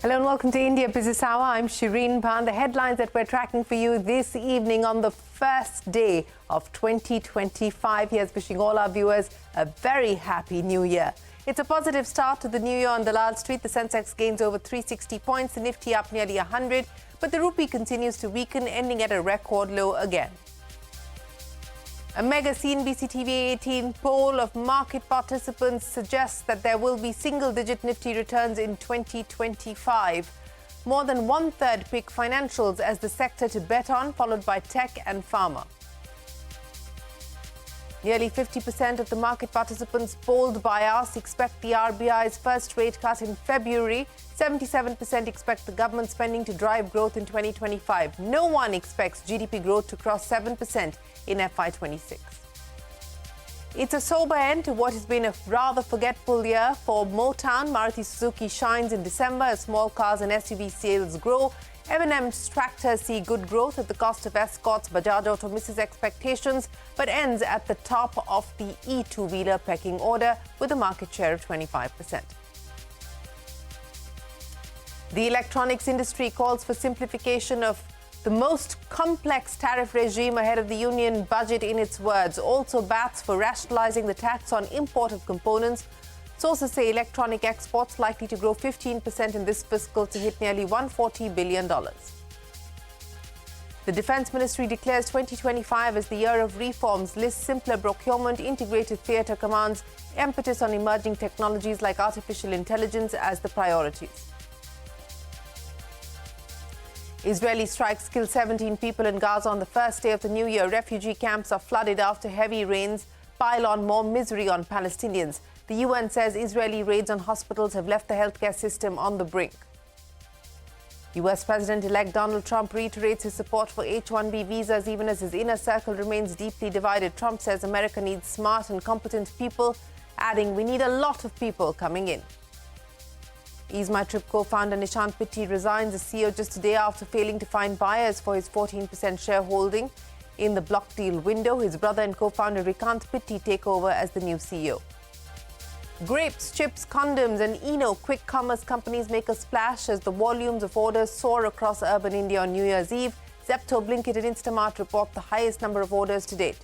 Hello and welcome to India Business Hour. I'm Shireen Bhan. The headlines that we're tracking for you this evening on the first day of 2025. Here's wishing all our viewers a very happy new year. It's a positive start to the new year on Dalal Street. The Sensex gains over 360 points, the Nifty up nearly 100, but the rupee continues to weaken, ending at a record low again. A mega CNBC TV 18 poll of market participants suggests that there will be single-digit Nifty returns in 2025. More than one-third pick financials as the sector to bet on, followed by tech and pharma. Nearly 50% of the market participants polled by us expect the RBI's first rate cut in February. 77% expect the government spending to drive growth in 2025. No one expects GDP growth to cross 7% in FY26. It's a sober end to what has been a rather forgetful year for Motown. Maruti Suzuki shines in December as small cars and SUV sales grow. M&M's tractors see good growth at the cost of Escorts. Bajaj Auto misses expectations but ends at the top of the e-two-wheeler pecking order with a market share of 25%. The electronics industry calls for simplification of the most complex tariff regime ahead of the union budget, in its words. Also bats for rationalizing the tax on import of components. Sources say electronic exports likely to grow 15% in this fiscal to hit nearly $140 billion. The Defense Ministry declares 2025 as the year of reforms, lists simpler procurement, integrated theatre commands, impetus on emerging technologies like artificial intelligence as the priorities. Israeli strikes kill 17 people in Gaza on the first day of the new year. Refugee camps are flooded after heavy rains pile on more misery on Palestinians. The UN says Israeli raids on hospitals have left the healthcare system on the brink. US President-elect Donald Trump reiterates his support for H-1B visas even as his inner circle remains deeply divided. Trump says America needs smart and competent people, adding, "We need a lot of people coming in." Ease My Trip co-founder Nishant Pitti resigns as CEO just a day after failing to find buyers for his 14% shareholding in the block deal window. His brother and co-founder Rikant Pitti take over as the new CEO. Grapes, chips, condoms and quick commerce companies make a splash as the volumes of orders soar across urban India on New Year's Eve. Zepto, Blinkit and Instamart report the highest number of orders to date.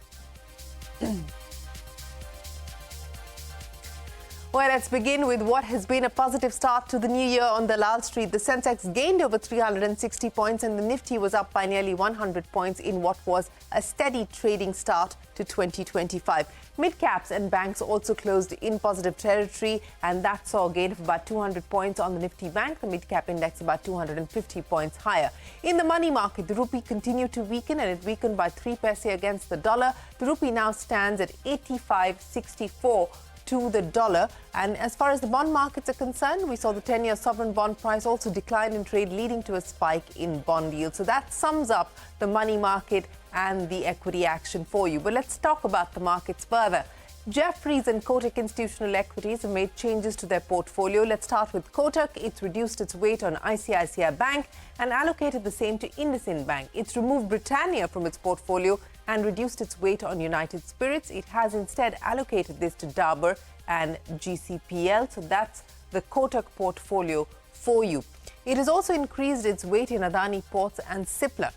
Well, let's begin with what has been a positive start to the new year on Dalal Street. The Sensex gained over 360 points and the Nifty was up by nearly 100 points in what was a steady trading start to 2025. Mid-caps and banks also closed in positive territory, and that saw a gain of about 200 points on the Nifty Bank. The mid-cap index about 250 points higher. In the money market, the rupee continued to weaken and it weakened by 3 paise against the dollar. The rupee now stands at 85.64 to the dollar. And as far as the bond markets are concerned, we saw the 10-year sovereign bond price also decline in trade, leading to a spike in bond yield. So that sums up the money market and the equity action for you. But let's talk about the markets further. Jefferies and Kotak Institutional Equities have made changes to their portfolio. Let's start with Kotak. It's reduced its weight on ICICI Bank and allocated the same to IndusInd Bank. It's removed Britannia from its portfolio and reduced its weight on United Spirits. It has instead allocated this to Dabur and GCPL. So that's the Kotak portfolio for you. It has also increased its weight in Adani Ports and Cipla.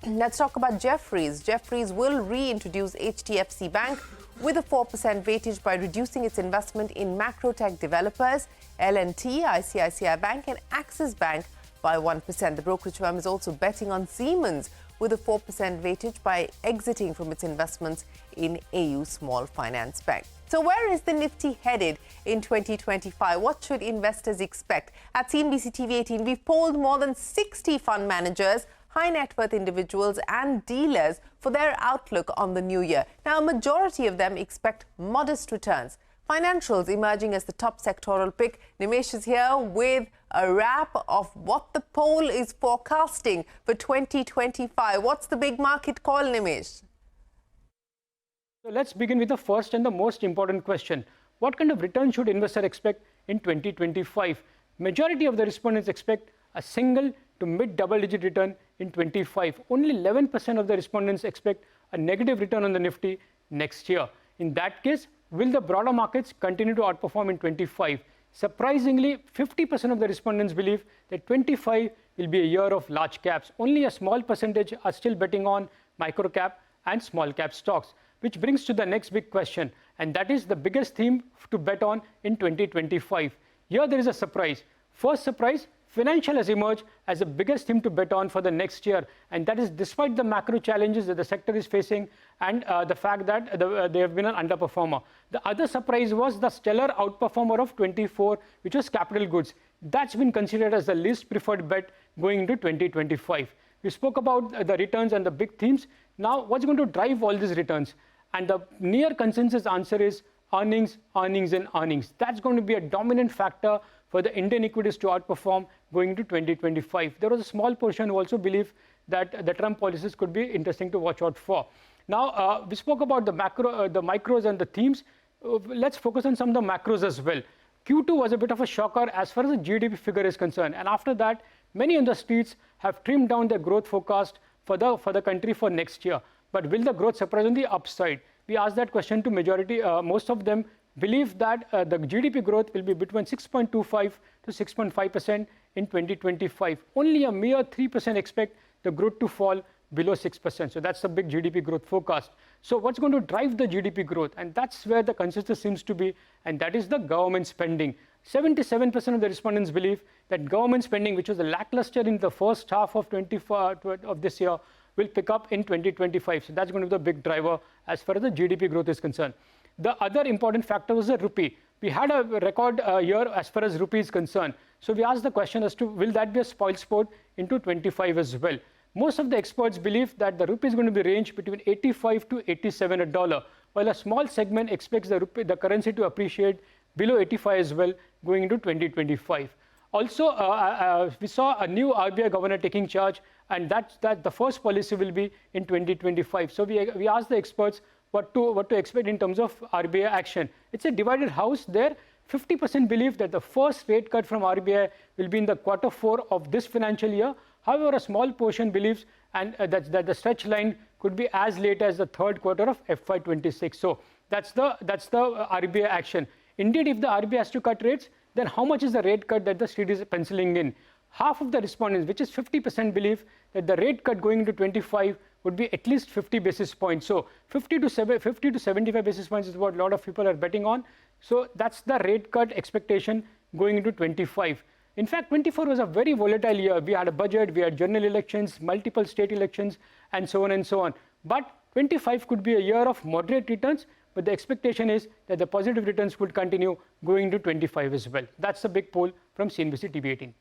Let's talk about Jefferies. Jefferies will reintroduce HDFC Bank with a 4% weightage by reducing its investment in macro-tech developers, L&T, ICICI Bank and Axis Bank by 1%. The brokerage firm is also betting on Siemens with a 4% weightage by exiting from its investments in AU Small Finance Bank. So where is the Nifty headed in 2025? What should investors expect? At CNBC TV 18, we've polled more than 60 fund managers, high net worth individuals and dealers for their outlook on the new year. Now, a majority of them expect modest returns. Financials emerging as the top sectoral pick. Nimesh is here with a wrap of what the poll is forecasting for 2025. What's the big market call, Nimesh? So let's begin with the first and the most important question. What kind of return should investors expect in 2025? Majority of the respondents expect a single to mid double-digit return in 25. Only 11% of the respondents expect a negative return on the Nifty next year. In that case, will the broader markets continue to outperform in 25? Surprisingly, 50% of the respondents believe that 25 will be a year of large caps. Only a small percentage are still betting on micro cap and small cap stocks, which brings to the next big question, and that is the biggest theme to bet on in 2025. Here there is a surprise. First surprise, financial has emerged as the biggest theme to bet on for the next year, and that is despite the macro challenges that the sector is facing and the fact that they have been an underperformer. The other surprise was the stellar outperformer of 24, which was capital goods. That's been considered as the least preferred bet going into 2025. We spoke about the returns and the big themes. Now, what's going to drive all these returns? And the near consensus answer is earnings, earnings, and earnings. That's going to be a dominant factor for the Indian equities to outperform going into 2025. There was a small portion who also believe that the Trump policies could be interesting to watch out for. Now, we spoke about the micros and the themes. Let's focus on some of the macros as well. Q2 was a bit of a shocker as far as the GDP figure is concerned. And after that, many on the streets have trimmed down their growth forecast for the country for next year. But will the growth surprise on the upside? We asked that question to majority. Most of them believe that the GDP growth will be between 6.25 to 6.5% in 2025. Only a mere 3% expect the growth to fall below 6%. So that's the big GDP growth forecast. So what's going to drive the GDP growth? And that's where the consensus seems to be, and that is the government spending. 77% of the respondents believe that government spending, which was lackluster in the first half of this year, will pick up in 2025. So that's going to be the big driver as far as the GDP growth is concerned. The other important factor was the rupee. We had a record year as far as rupee is concerned. So we asked the question as to will that be a spoil sport into 25 as well. Most of the experts believe that the rupee is going to be ranged between 85 to 87 a dollar, while a small segment expects the currency to appreciate below 85 as well going into 2025. Also, we saw a new RBI governor taking charge, and that the first policy will be in 2025. So we asked the experts what to expect in terms of RBI action. It's a divided house there. 50% believe that the first rate cut from RBI will be in the Q4 of this financial year. However, a small portion believes that the stretch line could be as late as the third quarter of FY26. So that's the RBI action. Indeed, if the RBI has to cut rates, then how much is the rate cut that the street is penciling in? Half of the respondents, which is 50%, believe that the rate cut going into 25 would be at least 50 basis points. So 50 to 75 basis points is what a lot of people are betting on. So that's the rate cut expectation going into 25. In fact, 24 was a very volatile year. We had a budget, we had general elections, multiple state elections, and so on and so on. But 25 could be a year of moderate returns, but the expectation is that the positive returns would continue going into 25 as well. That's the big poll from CNBC TV18.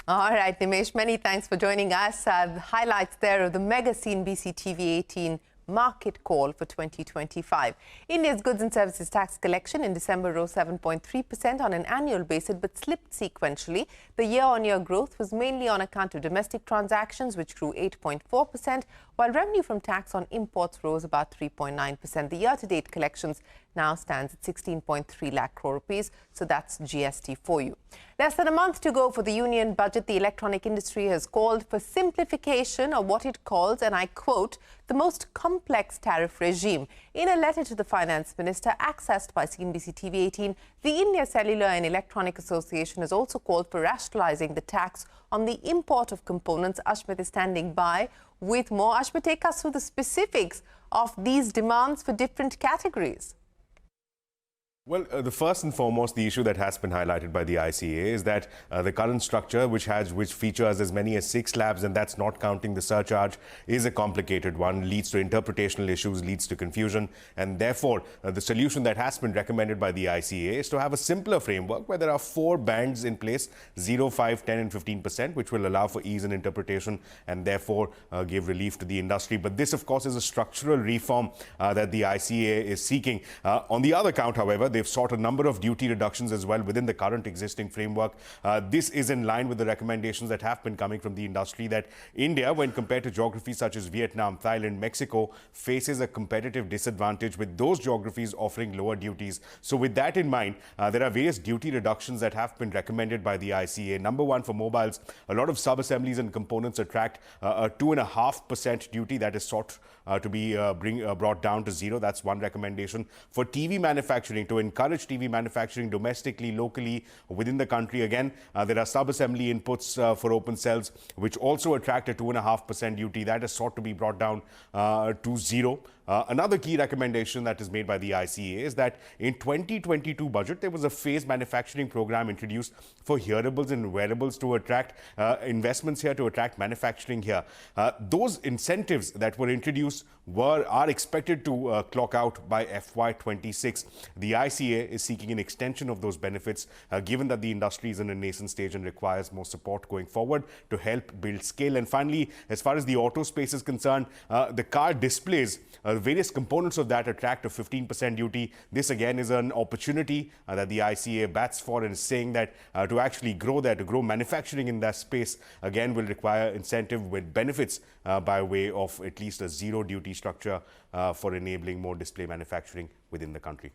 All right, Nimesh, many thanks for joining us. The highlights there of the mega CNBC TV18 market call for 2025. India's goods and services tax collection in December rose 7.3% on an annual basis but slipped sequentially. The year-on-year growth was mainly on account of domestic transactions, which grew 8.4%, while revenue from tax on imports rose about 3.9%. The year-to-date collections now stands at 16.3 lakh crore rupees. So that's GST for you. Less than a month to go for the union budget. The electronic industry has called for simplification of what it calls, and I quote, the most complex tariff regime. In a letter to the finance minister accessed by CNBC TV18, the India Cellular and Electronic Association has also called for rationalizing the tax on the import of components. Ashmit is standing by with more. Ashmit, take us through the specifics of these demands for different categories. Well, the first and foremost, the issue that has been highlighted by the ICA is that the current structure, which features as many as 6 slabs, and that's not counting the surcharge, is a complicated one, leads to interpretational issues, leads to confusion, and therefore the solution that has been recommended by the ICA is to have a simpler framework where there are 4 bands in place, 0, 5, 10 and 15%, which will allow for ease in interpretation and therefore give relief to the industry. But this, of course, is a structural reform that the ICA is seeking. On the other count, however, they've sought a number of duty reductions as well within the current existing framework. This is in line with the recommendations that have been coming from the industry that India, when compared to geographies such as Vietnam, Thailand, Mexico, faces a competitive disadvantage with those geographies offering lower duties. So with that in mind, there are various duty reductions that have been recommended by the ICA. Number one, for mobiles, a lot of sub-assemblies and components attract a 2.5% duty that is sought to be brought down to 0. That's one recommendation. For TV manufacturing, to encourage TV manufacturing domestically, locally, within the country. Again, there are sub-assembly inputs for open cells, which also attract a 2.5% duty. That is sought to be brought down to zero. Another key recommendation that is made by the ICA is that in 2022 budget, there was a phased manufacturing program introduced for hearables and wearables to attract investments here, to attract manufacturing here. Those incentives that were introduced are expected to clock out by FY26. The ICA is seeking an extension of those benefits, given that the industry is in a nascent stage and requires more support going forward to help build scale. And finally, as far as the auto space is concerned, the car displays, various components of that attract a 15% duty. This again is an opportunity that the ICA bats for, and is saying that to actually grow there, to grow manufacturing in that space, again will require incentive with benefits by way of at least a zero duty structure for enabling more display manufacturing within the country.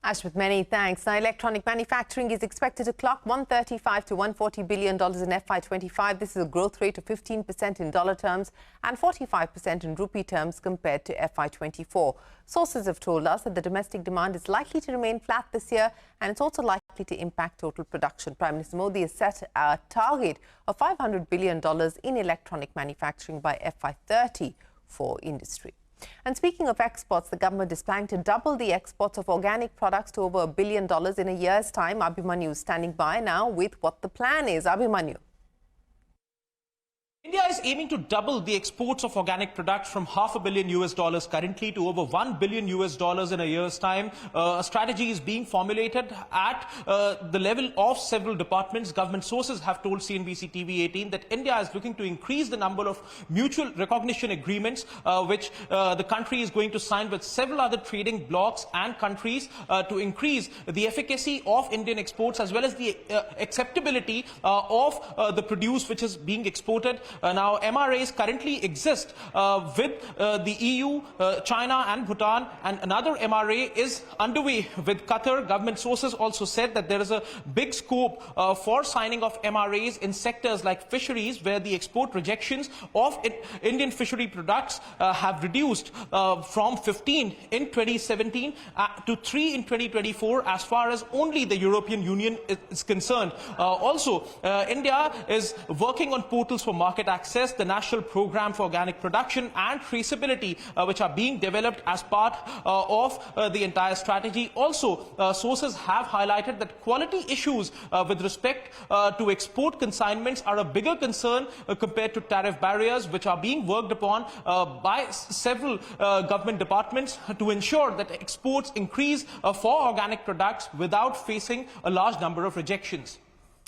Ashmit, many thanks. Now, electronic manufacturing is expected to clock $135 to $140 billion in FY25. This is a growth rate of 15% in dollar terms and 45% in rupee terms compared to FY24. Sources have told us that the domestic demand is likely to remain flat this year, and it's also likely to impact total production. Prime Minister Modi has set a target of $500 billion in electronic manufacturing by FY30 for industry. And speaking of exports, the government is planning to double the exports of organic products to over $1 billion in a year's time. Abhimanyu is standing by now with what the plan is. Abhimanyu. India is aiming to double the exports of organic products from $500 million currently to over $1 billion in a year's time. A strategy is being formulated at the level of several departments. Government sources have told CNBC TV 18 that India is looking to increase the number of mutual recognition agreements which the country is going to sign with several other trading blocs and countries to increase the efficacy of Indian exports as well as the acceptability of the produce which is being exported. Now, MRAs currently exist with the EU, China and Bhutan, and another MRA is underway with Qatar. Government sources also said that there is a big scope for signing of MRAs in sectors like fisheries, where the export rejections of Indian fishery products have reduced from 15 in 2017 to 3 in 2024 as far as only the European Union is concerned. Also, India is working on portals for market access, the National Program for Organic Production and Traceability, which are being developed as part of the entire strategy. Also, sources have highlighted that quality issues with respect to export consignments are a bigger concern compared to tariff barriers, which are being worked upon by several government departments to ensure that exports increase for organic products without facing a large number of rejections.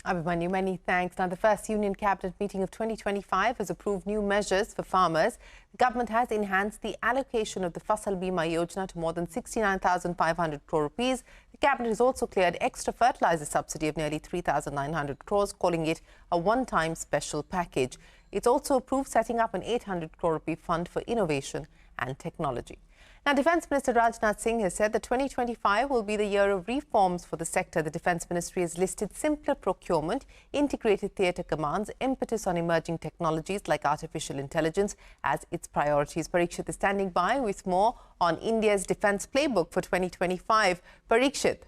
Abhimanyu, many thanks. Now, the first Union Cabinet meeting of 2025 has approved new measures for farmers. The government has enhanced the allocation of the Fasal Bima Yojana to more than 69,500 crore rupees. The Cabinet has also cleared extra fertilizer subsidy of nearly 3,900 crores, calling it a one-time special package. It's also approved setting up an 800 crore rupee fund for innovation and technology. Now, Defence Minister Rajnath Singh has said that 2025 will be the year of reforms for the sector. The Defence Ministry has listed simpler procurement, integrated theatre commands, impetus on emerging technologies like artificial intelligence as its priorities. Parikshit is standing by with more on India's defence playbook for 2025. Parikshit.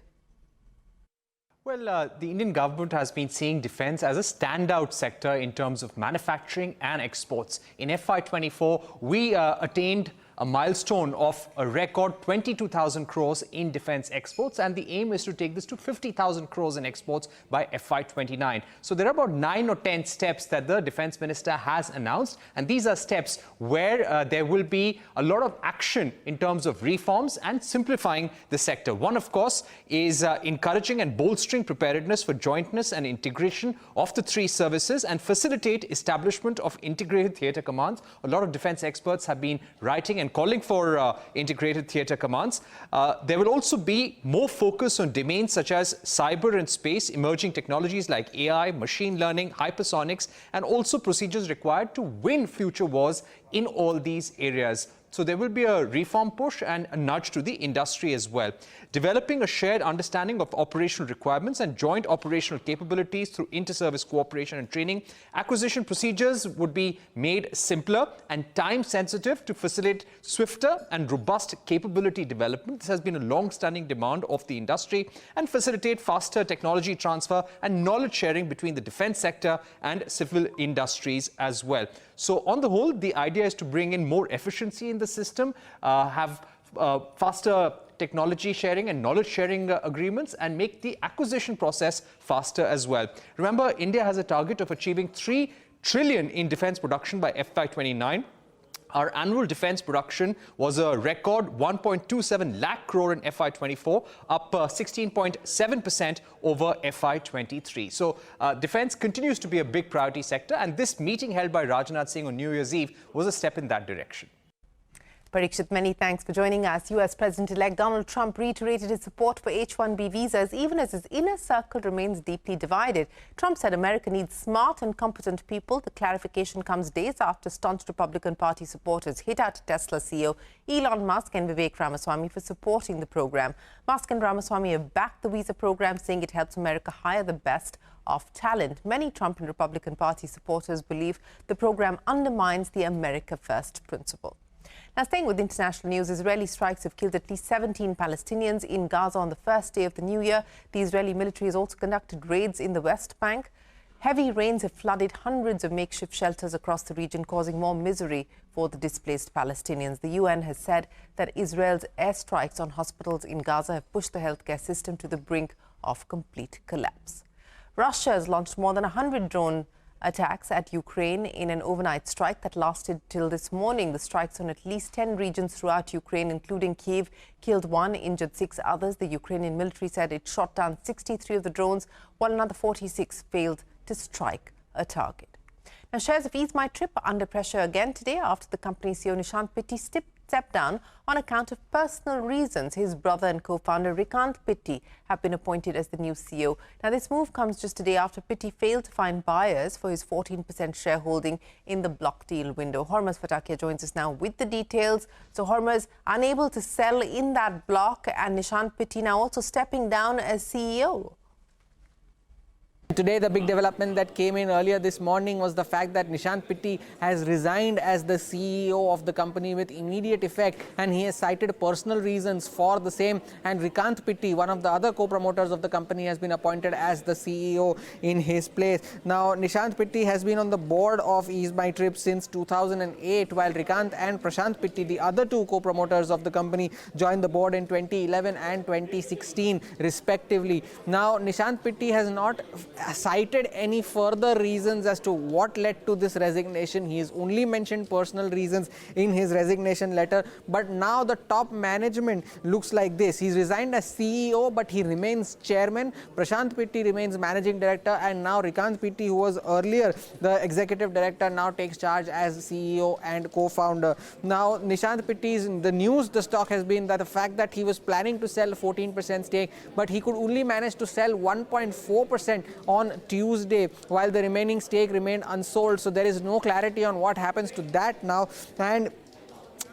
Well, the Indian government has been seeing defence as a standout sector in terms of manufacturing and exports. In FY24, we attained a milestone of a record 22,000 crores in defence exports, and the aim is to take this to 50,000 crores in exports by FY29. So there are about 9 or 10 steps that the defence minister has announced, and these are steps where there will be a lot of action in terms of reforms and simplifying the sector. One, of course, is encouraging and bolstering preparedness for jointness and integration of the three services and facilitate establishment of integrated theatre commands. A lot of defence experts have been writing and calling for integrated theatre commands. There will also be more focus on domains such as cyber and space, emerging technologies like AI, machine learning, hypersonics, and also procedures required to win future wars in all these areas. So there will be a reform push and a nudge to the industry as well. Developing a shared understanding of operational requirements and joint operational capabilities through inter-service cooperation and training. Acquisition procedures would be made simpler and time-sensitive to facilitate swifter and robust capability development. This has been a long-standing demand of the industry, and facilitate faster technology transfer and knowledge sharing between the defense sector and civil industries as well. So on the whole, the idea is to bring in more efficiency in the system, have faster technology sharing and knowledge sharing agreements, and make the acquisition process faster as well. Remember, India has a target of achieving 3 trillion in defense production by FY29. Our annual defense production was a record 1.27 lakh crore in FY24, up 16.7% over FY23. So defense continues to be a big priority sector, and this meeting held by Rajnath Singh on New Year's Eve was a step in that direction. Parikshit, many thanks for joining us. US President-elect Donald Trump reiterated his support for H-1B visas, even as his inner circle remains deeply divided. Trump said America needs smart and competent people. The clarification comes days after staunch Republican Party supporters hit out Tesla CEO Elon Musk and Vivek Ramaswamy for supporting the program. Musk and Ramaswamy have backed the visa program, saying it helps America hire the best of talent. Many Trump and Republican Party supporters believe the program undermines the America First principle. Now, staying with international news, Israeli strikes have killed at least 17 Palestinians in Gaza on the first day of the new year. The Israeli military has also conducted raids in the West Bank. Heavy rains have flooded hundreds of makeshift shelters across the region, causing more misery for the displaced Palestinians. The UN has said that Israel's airstrikes on hospitals in Gaza have pushed the healthcare system to the brink of complete collapse. Russia has launched more than 100 drone attacks at Ukraine in an overnight strike that lasted till this morning. The strikes on at least 10 regions throughout Ukraine, including Kyiv, killed 1, injured 6 others. The Ukrainian military said it shot down 63 of the drones, while another 46 failed to strike a target. Now, shares of Ease My Trip are under pressure again today after the company CEO Nishant Pitti stepped down on account of personal reasons. His brother and co-founder Rikant Pitti have been appointed as the new CEO. Now, this move comes just a day after Pitti failed to find buyers for his 14% shareholding in the block deal window. Hormuz Fatakia joins us now with the details. So, Hormuz, unable to sell in that block, and Nishant Pitti now also stepping down as CEO. Today, the big development that came in earlier this morning was the fact that Nishant Pitti has resigned as the CEO of the company with immediate effect, and he has cited personal reasons for the same. And Rikant Pitti, one of the other co-promoters of the company, has been appointed as the CEO in his place. Now, Nishant Pitti has been on the board of Ease My Trip since 2008, while Rikant and Prashant Pitti, the other 2 co-promoters of the company, joined the board in 2011 and 2016, respectively. Now, Nishant Pitti has not cited any further reasons as to what led to this resignation. He has only mentioned personal reasons in his resignation letter. But now the top management looks like this. He's resigned as CEO, but he remains chairman. Prashant Pitti remains managing director, and now Rikant Pitti, who was earlier the executive director, now takes charge as CEO and co-founder. Now, Nishant Pitti's, the news, the stock has been that the fact that he was planning to sell 14% stake, but he could only manage to sell 1.4% on Tuesday, while the remaining stake remained unsold. So there is no clarity on what happens to that now. And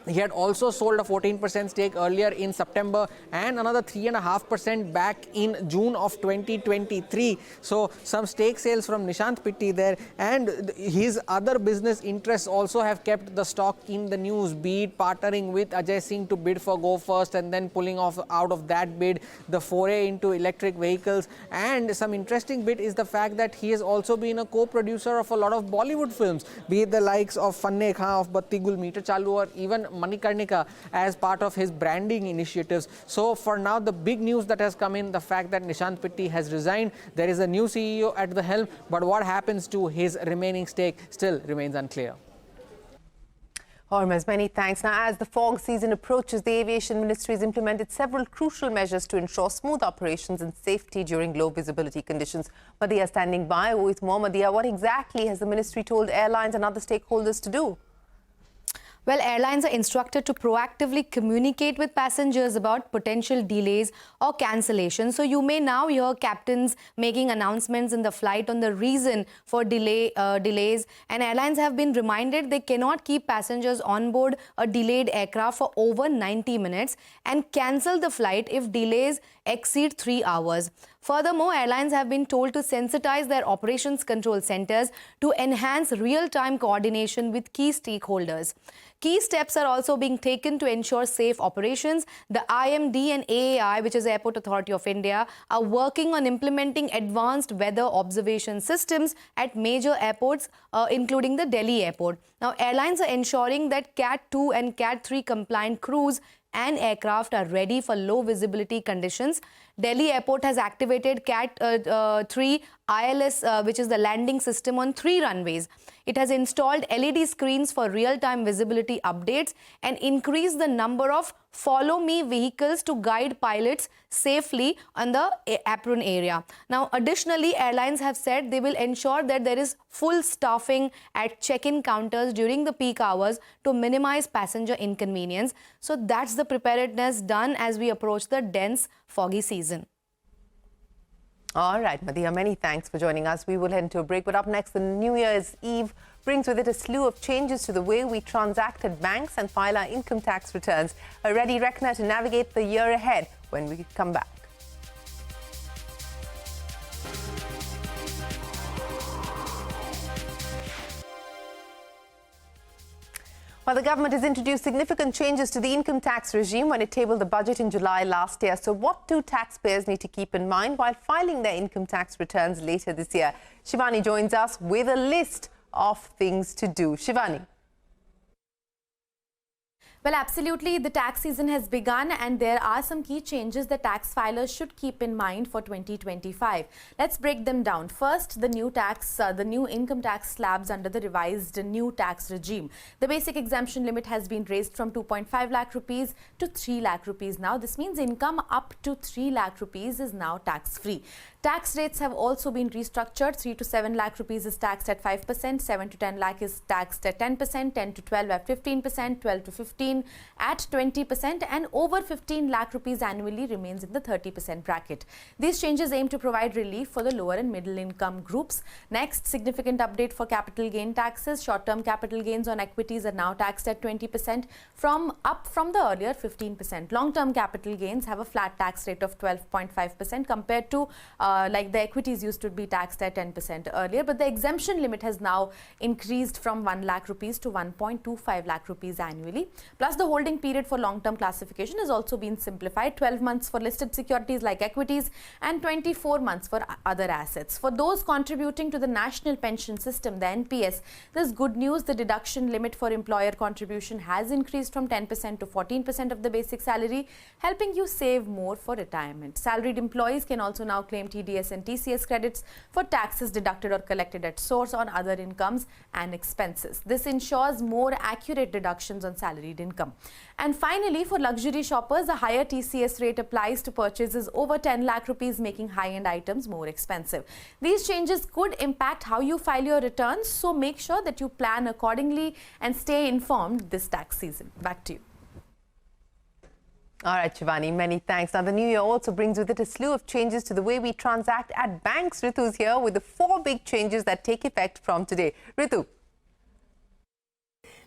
he had also sold a 14% stake earlier in September and another 3.5% back in June of 2023. So some stake sales from Nishant Pitti there, and his other business interests also have kept the stock in the news, be it partnering with Ajay Singh to bid for Go First and then pulling off out of that bid, the foray into electric vehicles. And some interesting bit is the fact that he has also been a co-producer of a lot of Bollywood films, be it the likes of Fanne Khan of Batti Gul Meter Chalu, or even Manikarnika as part of his branding initiatives. So for now, the big news that has come in, the fact that Nishant Pitti has resigned. There is a new CEO at the helm, but what happens to his remaining stake still remains unclear. Hormuz, many thanks. Now, as the fog season approaches, the Aviation Ministry has implemented several crucial measures to ensure smooth operations and safety during low visibility conditions. Madhya standing by with more. Madhya, what exactly has the Ministry told airlines and other stakeholders to do? Well, airlines are instructed to proactively communicate with passengers about potential delays or cancellations. So you may now hear captains making announcements in the flight on the reason for delays. And airlines have been reminded they cannot keep passengers on board a delayed aircraft for over 90 minutes and cancel the flight if delays exceed 3 hours. Furthermore, airlines have been told to sensitize their operations control centers to enhance real-time coordination with key stakeholders. Key steps are also being taken to ensure safe operations. The IMD and AAI, which is Airport Authority of India, are working on implementing advanced weather observation systems at major airports, including the Delhi airport. Now, airlines are ensuring that Cat 2 and Cat 3 compliant crews and aircraft are ready for low visibility conditions. Delhi Airport has activated Cat 3 ILS, which is the landing system on 3 runways. It has installed LED screens for real-time visibility updates and increased the number of follow me vehicles to guide pilots safely on the apron area. Now, additionally, airlines have said they will ensure that there is full staffing at check-in counters during the peak hours to minimize passenger inconvenience. So that's the preparedness done as we approach the dense, foggy season. All right, Madhya, many thanks for joining us. We will head into a break, but up next, the New Year's Eve brings with it a slew of changes to the way we transact at banks and file our income tax returns. A ready reckoner to navigate the year ahead when we come back. Well, the government has introduced significant changes to the income tax regime when it tabled the budget in July last year. So what do taxpayers need to keep in mind while filing their income tax returns later this year? Shivani joins us with a list of things to do. Shivani. Well, absolutely. The tax season has begun and there are some key changes that tax filers should keep in mind for 2025. Let's break them down. First, the new income tax slabs under the revised new tax regime. The basic exemption limit has been raised from 2.5 lakh rupees to 3 lakh rupees now. This means income up to 3 lakh rupees is now tax-free. Tax rates have also been restructured. 3 to 7 lakh rupees is taxed at 5%, 7 to 10 lakh is taxed at 10%, 10 to 12 at 15%, 12 to 15 at 20%, and over 15 lakh rupees annually remains in the 30% bracket. These changes aim to provide relief for the lower and middle income groups. Next, significant update for capital gain taxes. Short-term capital gains on equities are now taxed at 20% up from the earlier 15%. Long-term capital gains have a flat tax rate of 12.5% compared to like the equities used to be taxed at 10% earlier, but the exemption limit has now increased from 1 lakh rupees to 1.25 lakh rupees annually. Plus, the holding period for long-term classification has also been simplified, 12 months for listed securities like equities and 24 months for other assets. For those contributing to the National Pension System, the NPS, there's good news. The deduction limit for employer contribution has increased from 10% to 14% of the basic salary, helping you save more for retirement. Salaried employees can also now claim TDS and TCS credits for taxes deducted or collected at source on other incomes and expenses. This ensures more accurate deductions on salaried income. And finally, for luxury shoppers, a higher TCS rate applies to purchases over 10 lakh rupees, making high-end items more expensive. These changes could impact how you file your returns, so make sure that you plan accordingly and stay informed this tax season. Back to you. All right, Shivani, many thanks. Now, the new year also brings with it a slew of changes to the way we transact at banks. Ritu's here with the 4 big changes that take effect from today. Ritu.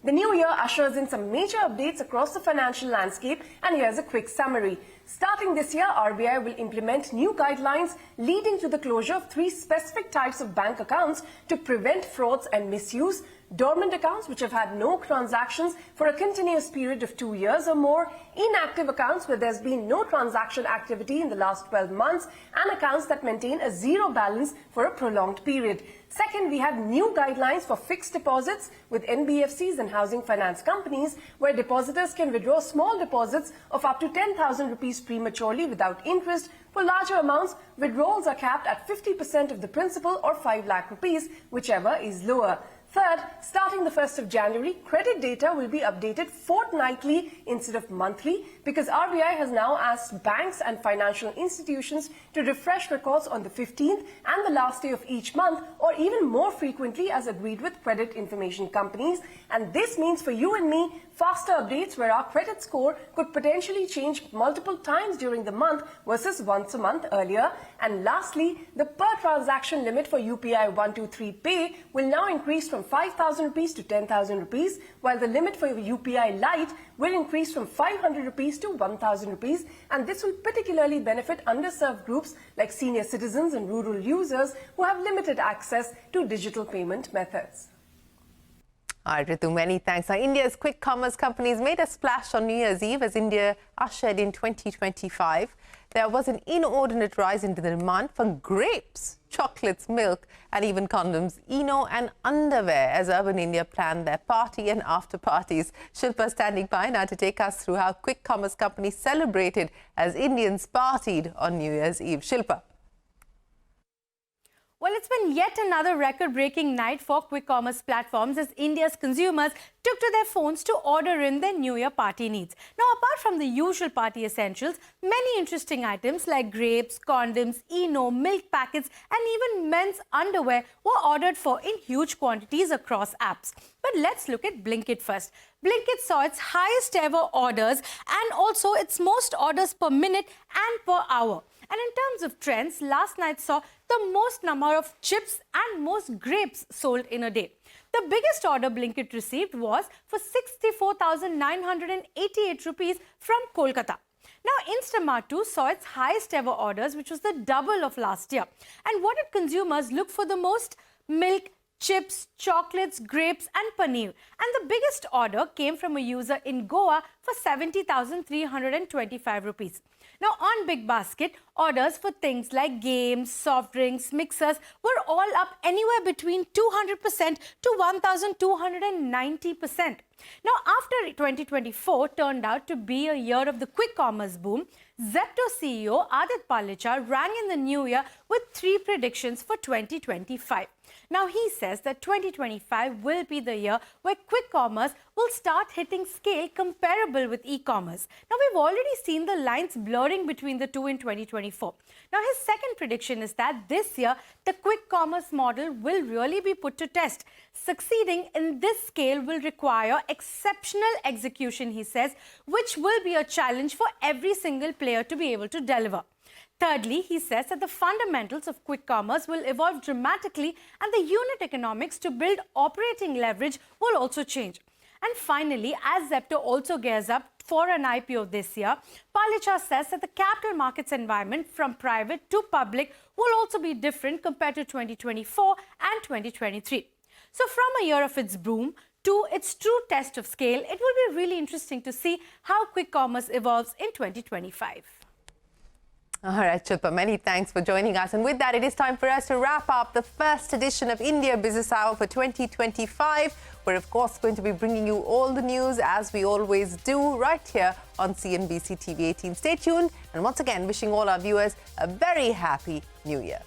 The new year ushers in some major updates across the financial landscape, and here's a quick summary. Starting this year, RBI will implement new guidelines leading to the closure of 3 specific types of bank accounts to prevent frauds and misuse. Dormant accounts which have had no transactions for a continuous period of 2 years or more, inactive accounts where there's been no transaction activity in the last 12 months, and accounts that maintain a zero balance for a prolonged period. Second, we have new guidelines for fixed deposits with NBFCs and housing finance companies, where depositors can withdraw small deposits of up to 10,000 rupees prematurely without interest. For larger amounts, withdrawals are capped at 50% of the principal or 5 lakh rupees, whichever is lower. Third, starting the 1st of January, credit data will be updated fortnightly instead of monthly because RBI has now asked banks and financial institutions to refresh records on the 15th and the last day of each month, or even more frequently as agreed with credit information companies. And this means for you and me, faster updates where our credit score could potentially change multiple times during the month versus once a month earlier. And lastly, the per transaction limit for UPI 123 Pay will now increase from 5,000 rupees to 10,000 rupees, while the limit for UPI Lite will increase from 500 rupees to 1,000 rupees. And this will particularly benefit underserved groups like senior citizens and rural users who have limited access to digital payment methods. All right, Ritu, many thanks. Now, India's quick commerce companies made a splash on New Year's Eve as India ushered in 2025. There was an inordinate rise in the demand for grapes, chocolates, milk, and even condoms, and underwear as Urban India planned their party and after parties. Shilpa standing by now to take us through how quick commerce companies celebrated as Indians partied on New Year's Eve. Shilpa. Well, it's been yet another record-breaking night for quick commerce platforms as India's consumers took to their phones to order in their New Year party needs. Now, apart from the usual party essentials, many interesting items like grapes, condoms, milk packets, and even men's underwear were ordered for in huge quantities across apps. But let's look at Blinkit first. Blinkit saw its highest ever orders and also its most orders per minute and per hour. And in terms of trends, last night saw the most number of chips and most grapes sold in a day. The biggest order Blinkit received was for 64,988 rupees from Kolkata. Now, Instamart too saw its highest ever orders, which was the double of last year. And what did consumers look for the most? Milk, chips, chocolates, grapes and paneer. And the biggest order came from a user in Goa for 70,325 rupees. Now, on Big Basket, orders for things like games, soft drinks, mixers were all up anywhere between 200% to 1,290%. Now, after 2024 turned out to be a year of the quick commerce boom, Zepto CEO Adit Palicha rang in the new year with 3 predictions for 2025. Now, he says that 2025 will be the year where quick commerce will start hitting scale comparable with e-commerce. Now, we've already seen the lines blurring between the two in 2024. Now, his second prediction is that this year, the quick commerce model will really be put to test. Succeeding in this scale will require exceptional execution, he says, which will be a challenge for every single player to be able to deliver. Thirdly, he says that the fundamentals of quick commerce will evolve dramatically and the unit economics to build operating leverage will also change. And finally, as Zepto also gears up for an IPO this year, Palicha says that the capital markets environment from private to public will also be different compared to 2024 and 2023. So from a year of its boom to its true test of scale, it will be really interesting to see how quick commerce evolves in 2025. All right, Shilpa, many thanks for joining us. And with that, it is time for us to wrap up the first edition of India Business Hour for 2025. We're, of course, going to be bringing you all the news, as we always do, right here on CNBC TV 18. Stay tuned. And once again, wishing all our viewers a very happy New Year.